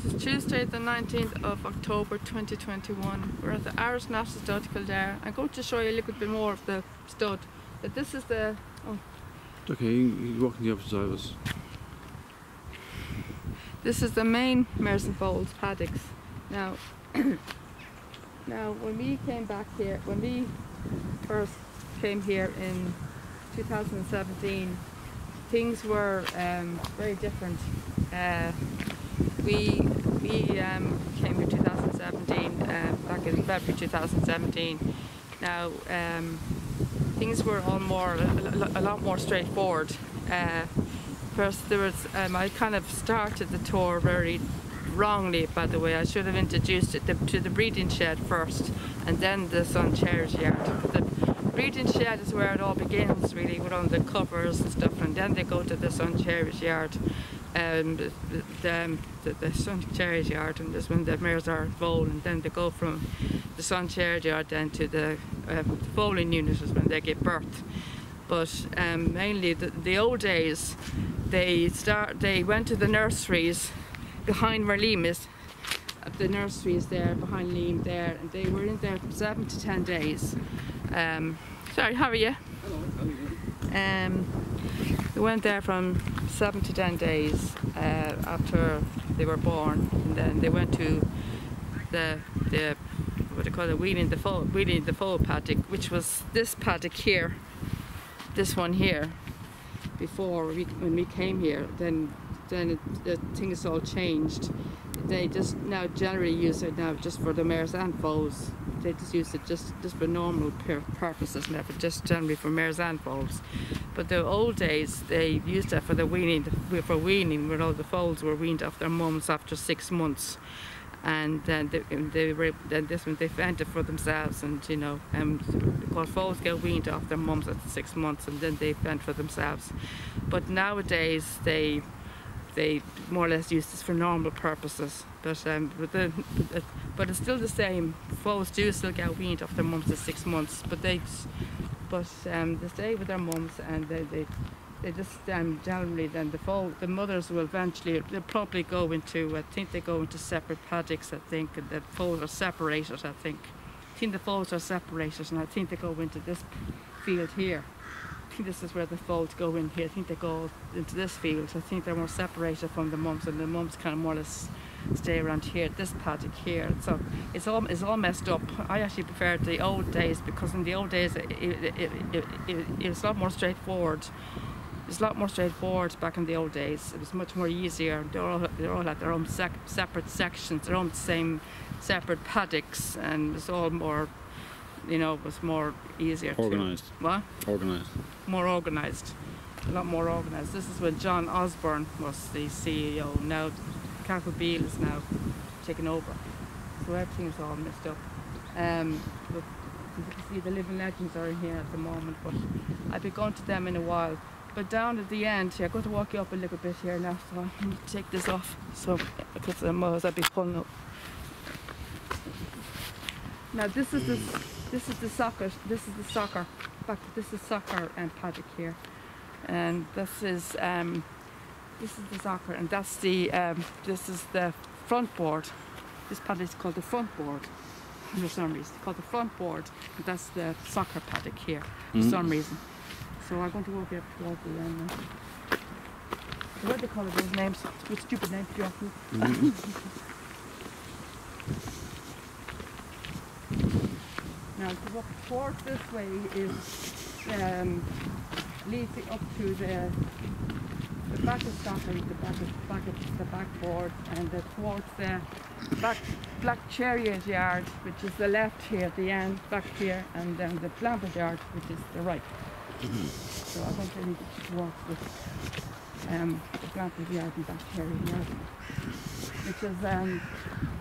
This is Tuesday the 19th of October 2021. We're at the Irish National Stud Kildare. I'm going to show you a little bit more of the stud. But this is the... Oh. Okay, you walk on the opposite side of us. This is the main Mares and Foals paddocks. Now, when we came back here, when we first came here in 2017, things were very different. We came here 2017, back in February 2017. Now, things were a lot more straightforward. First, there was I kind of started the tour very wrongly, by the way. I should have introduced it to the breeding shed first, and then the Sun Charity Yard. The breeding shed is where it all begins, really, with all the covers and stuff, and then they go to the Sun Charity Yard. The Sun Charity Yard, and this when the mares are foaled, and then they go from the Sun Charity Yard then to the foaling unit is when they give birth. But mainly the old days, they went to the nurseries behind where Liam is. The nurseries there behind Liam there, and they were in there from 7 to 10 days. Sorry, how are you? Hello. They went there from 7 to 10 days after they were born, and then they went to the what do you call it, weaning the foal paddock, which was this paddock here, this one here. Before when we came here, then the things all changed. They just now generally use it now just for the mares and foals. They just use it just for normal purposes, never just generally for mares and foals. But the old days, they used that for the weaning, when all the foals were weaned off their mums after 6 months, and then this one they fended for themselves, and you know, because foals get weaned off their mums after 6 months, and then they fend for themselves. But nowadays they more or less use this for normal purposes. But it's still the same. Foals do still get weaned off their mums at 6 months, but they stay with their mums, and they just generally then the mothers will eventually, they'll probably go into, I think they go into separate paddocks, I think, and the foals are separated, I think the foals are separated, and I think they go into this field here. I think this is where the foals go in here. I think they go into this field. I think they're more separated from the mums, and the mums kind of more or less stay around here, this paddock here. So it's all messed up. I actually prefer the old days, because in the old days it was a lot more straightforward. It's a lot more straightforward back in the old days. It was much more easier. They all had their own separate sections, their own same separate paddocks, and it was all more, you know, it was more easier. Organised. What? Organised. More organised. A lot more organised. This is when John Osborne was the CEO. Now Carol Beale is now taken over. So everything is all messed up. But you can see the living legends are in here at the moment, but I'll be going to them in a while. But down at the end here, I'm going to walk you up a little bit here now, so I need to take this off, so because otherwise I'll be pulling up. Now this is the soccer and paddock here, and this is the soccer, and that's this is the front board. This paddock is called the front board for some reason. It's called the front board, and that's the soccer paddock here for some reason. So I'm going to walk up towards the end now. What do they call it, those names? What stupid names do you have to? Now to walk towards this way is leads up to the back of Stockholm, the backboard, and towards the Black Chariot Yard, which is the left here at the end, back here, and then the Blampert Yard, which is the right. So I'm going to need to walk with the Blampert Yard and Black Chariot Yard,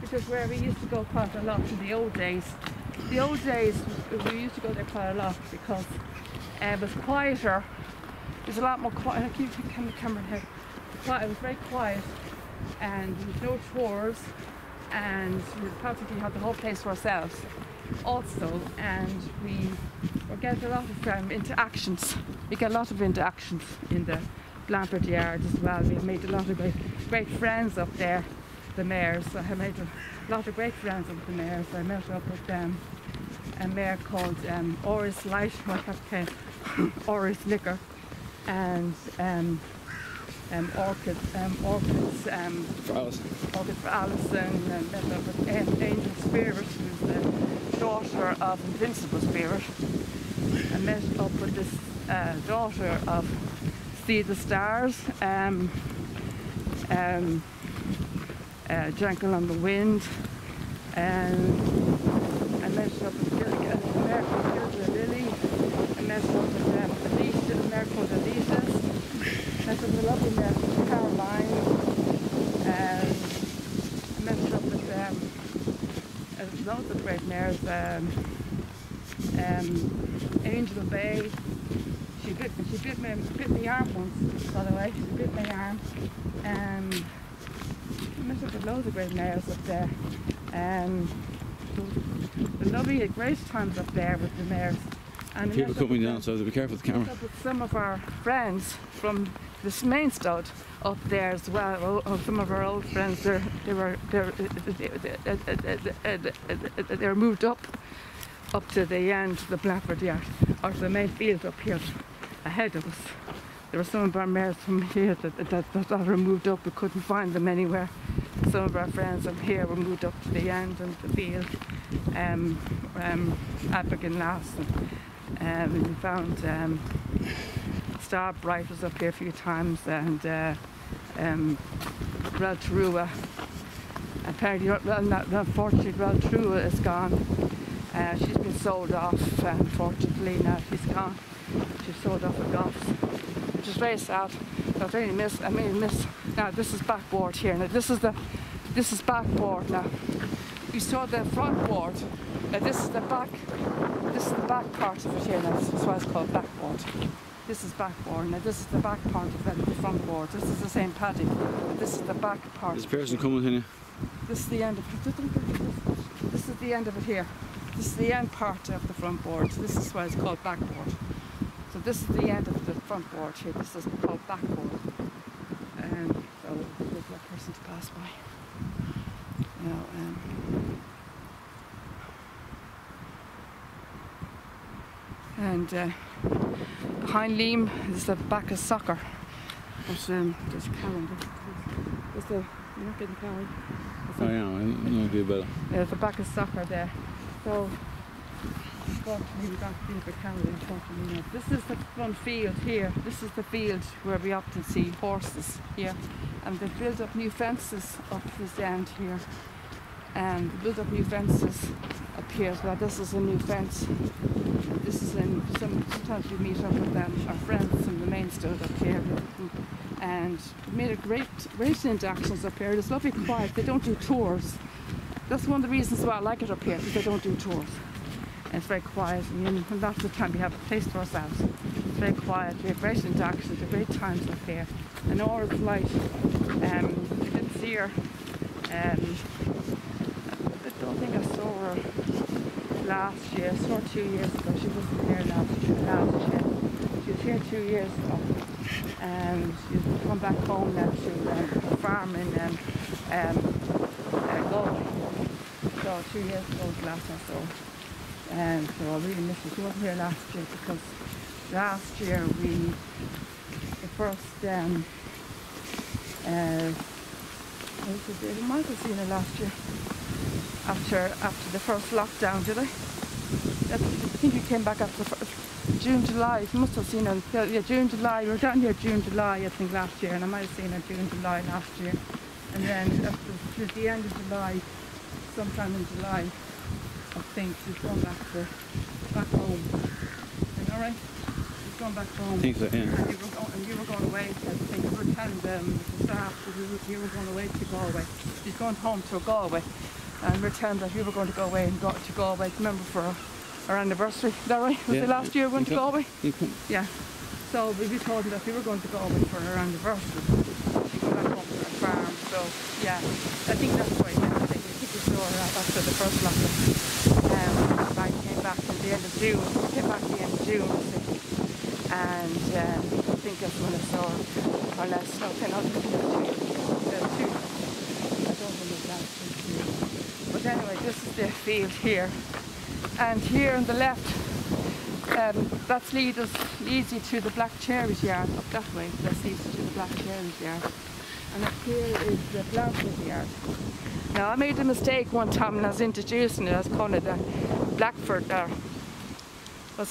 which is where we used to go quite a lot in the old days. The old days, we used to go there quite a lot because it was quieter. It was a lot more quiet. I keep the camera here. It was very quiet, and there was no tours, and we practically had the whole place to ourselves also, and we get a lot of interactions. We get a lot of interactions in the Blampert Yard as well. We've made a lot of great friends up there. the mayors. I have made a lot of great friends with the mayors. I met up with a mayor called Oris Light, well, that became Oris Liquor, and Orchids For Alice. Orchid for Alison, and met up with Angel Spirit, who's the daughter of Invincible Spirit. I met up with this daughter of See the Stars, Jangle on the Wind, and I met up with Gilda Lily. I met up with Alicia, a mare called Alicia. I met up with a lovely mare called Caroline. I met up with loads of great mares. Angel Bay. She bit my arm once, by the way. She bit my arm. I met up with loads of great mares up there. The lovely, great times up there with the mares. And People coming down, so be careful with the camera. met up with some of our friends from this main stud up there as well. Some of our old friends, they were moved up to the end of the Blackford Yard, or the main field up here ahead of us. There were some of our mares from here that were moved up. We couldn't find them anywhere. Some of our friends up here were moved up to the end of the field. Abigail Lassen. We found Star Bright was up here a few times, and Reltrua. Apparently, unfortunately, Reltrua is gone. She's been sold off, unfortunately. Now she's gone. She's sold off at Goffs, which is very sad. I really miss. Now this is backboard here. Now this is backboard. Now you saw the front board. Now this is the back. This is the back part of it here. Now this is why it's called backboard. This is backboard. Now this is the back part of the front board. This is the same paddock. This is the back part. There's a person coming in here. This is the end of it. This is the end of it here. This is the end part of the front board. This is why it's called backboard. So this is the end of the front board here. This is called backboard. So there's a person to pass by. Now, behind Liam is the back of soccer. But there's Karen. You're not getting Karen. I am. I know a bit about it. There's the back of soccer there. So, unfortunately, we got to the camera. Unfortunately, this is the front field here. This is the field where we often see horses here, and they've built up new fences up this end here, and built up new fences up here as well. This is a new fence. This is sometimes we meet up with our friends from the main stud up here, and we made a great interactions up here. It's lovely quiet. They don't do tours. That's one of the reasons why I like it up here, because they don't do tours. And it's very quiet, and lots of the time we have a place to ourselves. It's very quiet, we have great interactions, we have great times up here. And Nora's Light, I didn't see her. I don't think I saw her last year. I saw her 2 years ago. She wasn't here last year. She was here 2 years ago. And she's come back home now to a farm in Galway. So 2 years ago was the last I saw her. And so I really miss her. She wasn't here last year because last year the first, I might have seen her last year after the first lockdown, did I? I think we came back after June, July. You must have seen her. Yeah, June, July. We were down here June, July, I think, last year, and I might have seen her June, July last year. And then after the end of July, sometime in July, I think she's gone back home. All right? She's gone back home. I think so, yeah. And you were going away. I think you were telling the staff that you were going away to Galway. She's gone home to Galway, and we're telling that you were going to go away and go to Galway. Remember for our anniversary? Is that right? Was it last year we went to Galway? Yeah. So we told them that we were going to Galway for our anniversary. She go back home to our farm. So yeah, I think that's why. I think we saw her after the first lockdown. I came back at the end of June. Came back at the end of June, I think. And I think that's when I saw her. Or less. No, not 2. I don't remember. But anyway, this is the field here. And here on the left, that leads you to the Black Cherries yard. Up that way, that leads you to the Black Cherries yard. And up here is the Blackford yard. Now I made a mistake one time when I was introducing it. I was calling it Blackford there. I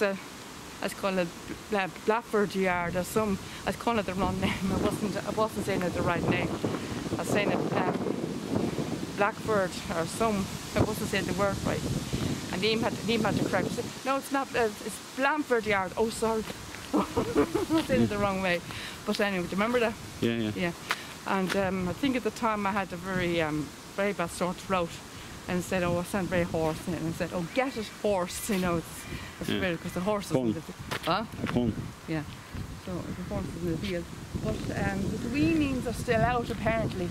was calling it Blackford yard or some. I was calling it the wrong name. I wasn't saying it the right name. I was saying it Blackford or some. I wasn't saying the word right. And Liam had to correct me. No, it's not. It's Blamford yard. Oh, sorry. I said it the wrong way. But anyway, do you remember that? Yeah. Yeah. And I think at the time I had a very bad sore throat, and said, "Oh, I sound very hoarse." And I said, "Oh, get it hoarse." You know, it's weird because the horse is in the A pun. Yeah. So the horse is in the field. But the weanings are still out apparently.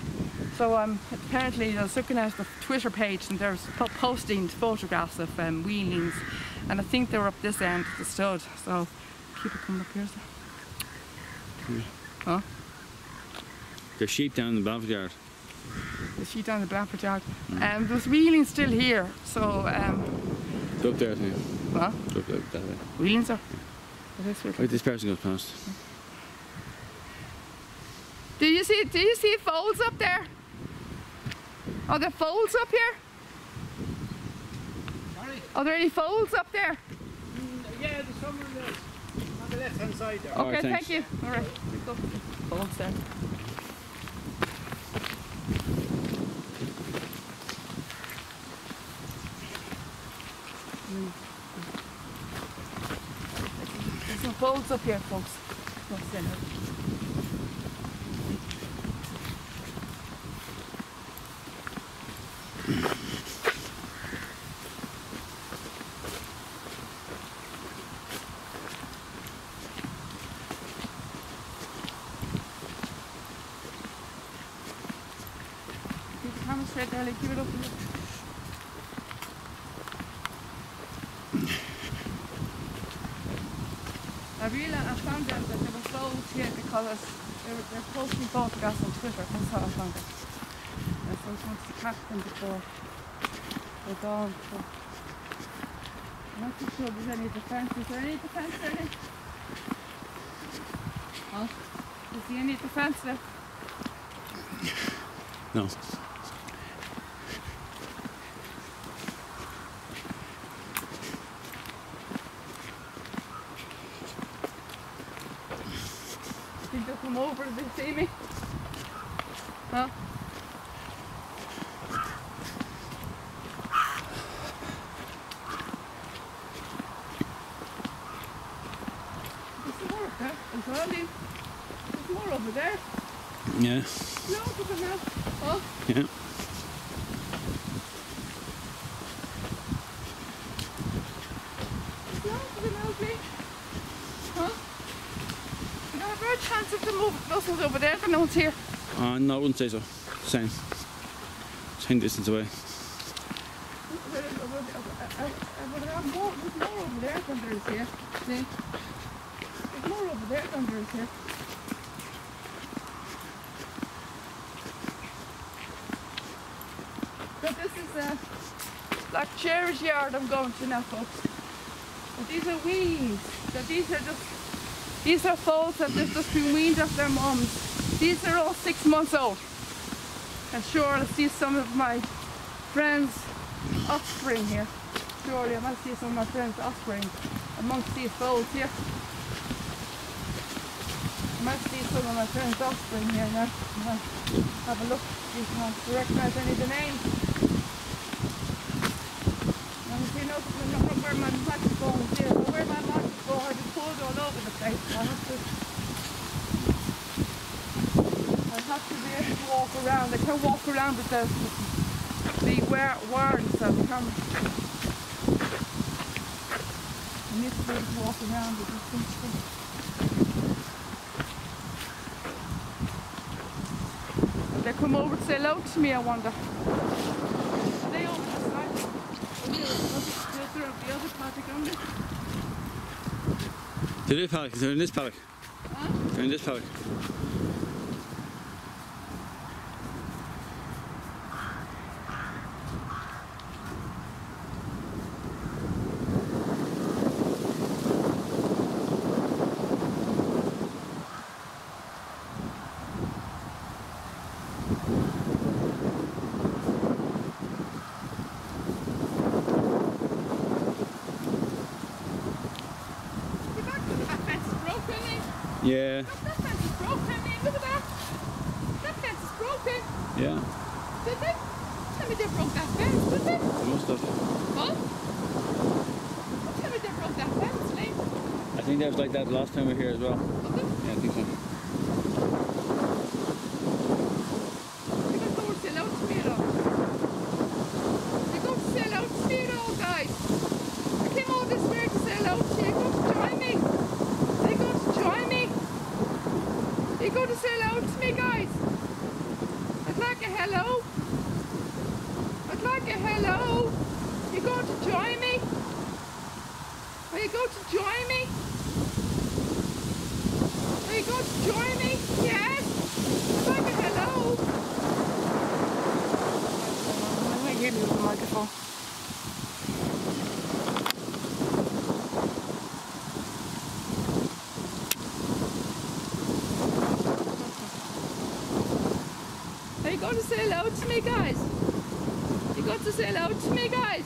So apparently I was looking at the Twitter page and there's posting photographs of weanings, and I think they were up this end of the stud. So keep it coming up here. So. Yeah. Huh? There's sheep down in the Blamford yard. The sheep down the Blamford yard. There's wheelings still here, so... Go up there, I think. Huh? Go up there, that way. Wheelings are? Right, this person goes past. Do you see foals up there? Are there foals up here? Sorry? Are there any foals up there? Yeah, there's some on the left hand side there. Okay, Alright, thanks. thank you. Alright, go. Foals there. There's some foals up here, folks. Let's stand up. Keep the camera straight there, like, keep it up. I found out that there were foals here because they're posting photographs on Twitter. That's how I found it. And so I just wanted to catch them before they're gone. So I'm not too sure if there's any defence. Is there any defence there? Huh? Is there any defence there? No. Think they'll come over if they see me? Huh? There's more up there as well, Liam. There's more over there. Yeah. No, look at that. Oh, Yeah. there's loads of them out there. Huh? You have a better chance of them moving over there than one's here. No, I wouldn't say so. Same distance away. There's more over there than there is here. See? There's more over there than there is here. So this is Black Cherries yard I'm going to now, folks. But these are weans. So these are foals that have just been weaned off their mums. These are all 6 months old. And sure, I'll see some of my friends' offspring here. Surely I might see some of my friends' offspring amongst these foals here. I might see some of my friends' offspring here now. Have a look, see if I can recognise any of the names. And if you know where my microphone is, where my microphone I just pulled all over the place. I'll have to be able to walk around. I can't walk around with the wireless on the camera. I need to be able to walk around with this thing. Will they come over to say hello to me, I wonder? Are they over this side? The other paddock on there? They're in this paddock. Huh? They're in this paddock. Yeah. That fence is broken, Liam. Look at that. That fence is broken. Yeah. Did they? Tell me they broke that fence, did they? They must have. Huh? Tell me they broke that fence, Liam. I think that was like that last time we were here as well. Was it? Yeah, I think so. They're going to sell out to me, though. They're going to sell out to me, though, guys. I came all this way to sell out to you. You're going to join me. They're going to join me. They're going to sell out to me, guys. I'd like a hello. I'd like a hello. You're going to join me? Are you going to join me? Are you going to join me? Yes? I'd like a hello. I'm going to give you the microphone. Are you going to say hello to me, guys? You got to say hello to me, guys.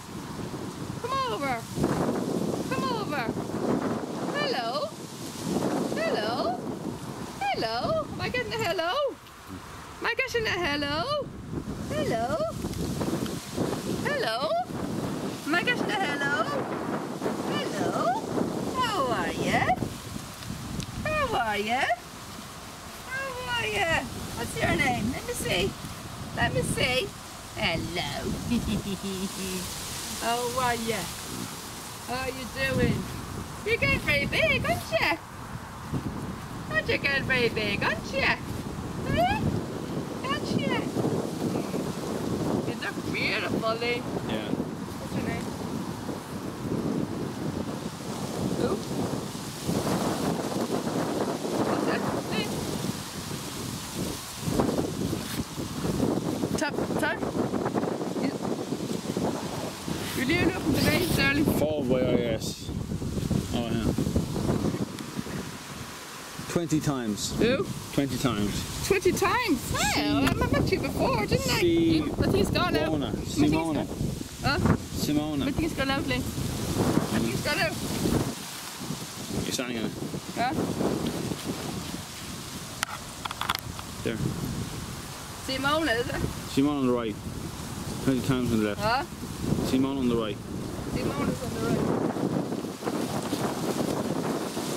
Come over. Come over. Hello. Hello. Hello. Am I getting a hello? Am I getting a hello? Hello. Hello. Am I getting a hello? Hello. How are you? How are you? How are you? What's your name? Let me see. Let me see. Hello. How are you? How you doing? You're getting very big, aren't you? Aren't you getting very big, aren't you? Eh? Aren't you? You look beautiful, Lee. Yeah. What's your name? Who? What's that? Lee? Time? Will you look at the base, darling? Followed by IS. Oh, yeah. 20 times. Who? 20 times. 20 times? Well, I met you before, didn't I? But he's gone out. Simona. Huh? Simona. But he's gone out, Lynn. But he's gone out. You're standing on it. Huh? There. Simona, is it? Simona on the right. 20 times on the left. Huh? Simona on the right. Simona's on the right.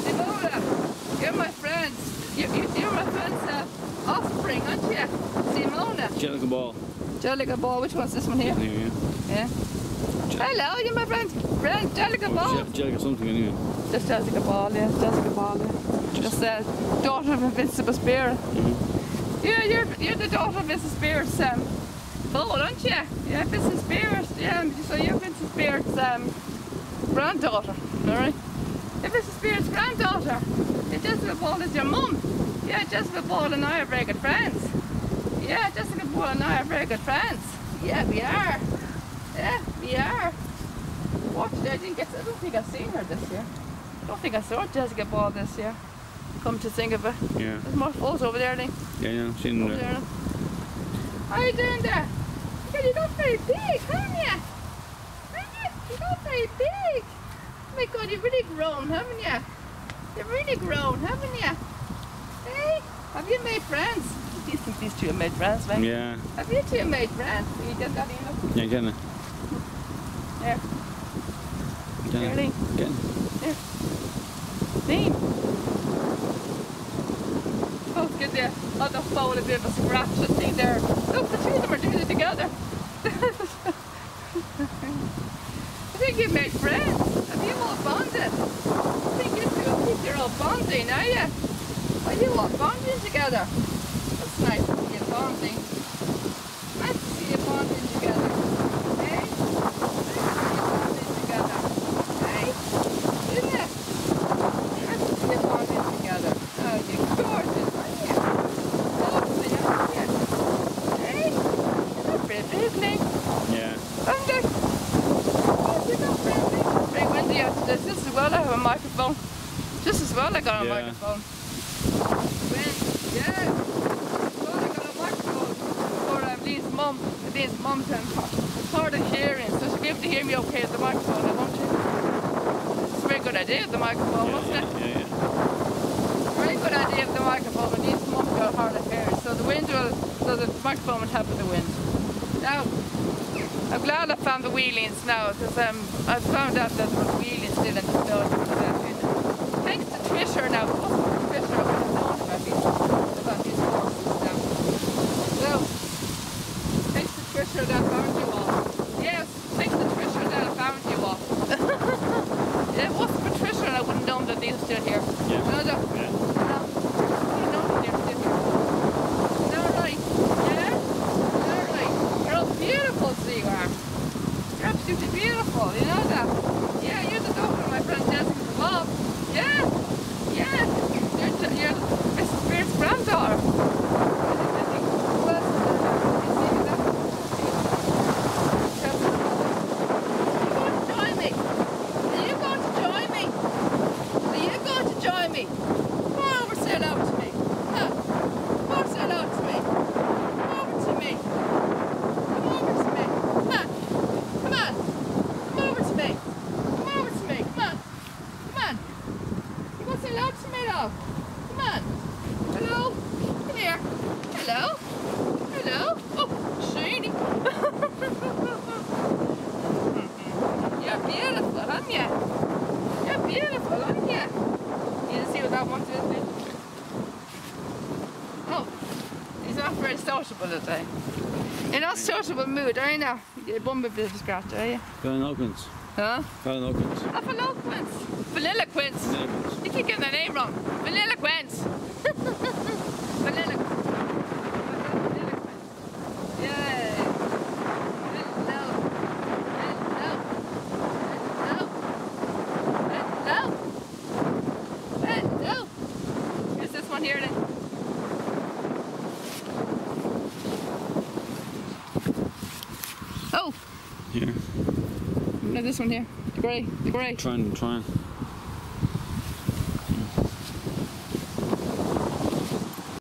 Simona, you're my friends. You're my friend's offspring, aren't you? Simona. Jellica Ball. Jellica Ball, which one's this one here? Here, yeah. Yeah. Hello, you're my friend. Friend, Jellica Ball. Jellica something anyway. Just Jessica Ball, yeah, Jessica Ball, yeah. Just daughter of Invincible Spirit. Yeah, you're the daughter of Vincent Spirit's bull, aren't you? Yeah, Vincent Spirit. Yeah, so you're Vincent Spirit's granddaughter, alright? You're Vincent Spirit's granddaughter. Yeah, Jessica Ball is your mum. Yeah, Jessica Ball and I are very good friends. Yeah, Jessica Ball and I are very good friends. Yeah, we are. Yeah, we are. Watch it, I don't think I've seen her this year. I don't think I saw Jessica Ball this year. Come to think of it. Yeah. There's more photos over there, Lee. Yeah, I've seen Over it. there. How are you doing there? Yeah, you got very big, haven't you? Haven't you? You got very big. Oh my God, you've really grown, haven't you? You've really grown, haven't you? Hey, have you made friends? Do you think these two have made friends, mate? Yeah. Have you two made friends? You get that, Enoch? Yeah, getting it. There. Getting Really? it. Getting it. There. Dean. Both get the other phone a bit of a scratch and thing there. Look, the two of them are doing it together. I think you've made friends. Have you all bonded? I think you're all bonding, are you? Are you all bonding together? That's nice to see you bonding. Nice to see you bonding together. Hey? Nice to see you bonding together. Hey? Isn't it? Nice to see you bonding together. Oh, you're gorgeous, aren't you? Lovely, aren't you? Hey? You're not very big, Nick. Yeah. Aren't they? Oh, you're not very big. It's very windy after this. Just as well I have a microphone. Just as well I got a Yeah. microphone. Wind. Yeah. Well, I got a microphone for Lee's mum's hard of hearing, so she'll be able to hear me okay at the microphone, won't she? It's a very good idea, the microphone, wasn't it? Yeah. Right? very good idea of the microphone. It needs to come up about hard affairs. So the wind will, so the microphone will help with the wind. Now, I'm glad I found the wheelings now, because I found out that there was wheelings still in the stone. Thanks to Twitter now. Twitter, I would have known about these horses now. So, thanks to Twitter that I found you all. Yes, thanks to Twitter that I found you all. Yeah, it wasn't for Twitter and I wouldn't know that these are still here. Yeah. No, no. Yeah. No. I wouldn't know that they're still here. Is that right? Yeah? Is that right? You're all beautiful, so you are. You're absolutely beautiful, you know that? Yeah, you're the daughter of my friend Jessica Bob. Yeah. Yeah. You're Mrs. Spears' granddaughter. Who else is there? You see that? Are you going to join me? Are you going to join me? Come over, say hello to me. Huh? Come over, say hello to me. Come over to me. Come over to me. Huh? Come on. Come over to me. Come over to me. Come on. Come on. You want to say hello to me now? Come on. Hello. Come here. Hello. Hello. Oh, shiny. You're beautiful, aren't you? You're beautiful, aren't you? You didn't see what that one did, did you? Oh, he's not very sociable today. You're not sociable mood, are you now? You're a bumblebee scratch, are you? Gallinoquins. Huh? Gallinoquins. Eloquence. Vanilliquence. Gallinoquins. You keep getting the name wrong. Vanilliquence. Vanilliquence. Yay. Hello. Hello. Hello. Hello. Hello. Here's this one here then. Oh. Here. No, this one here. The grey. The grey. Trying.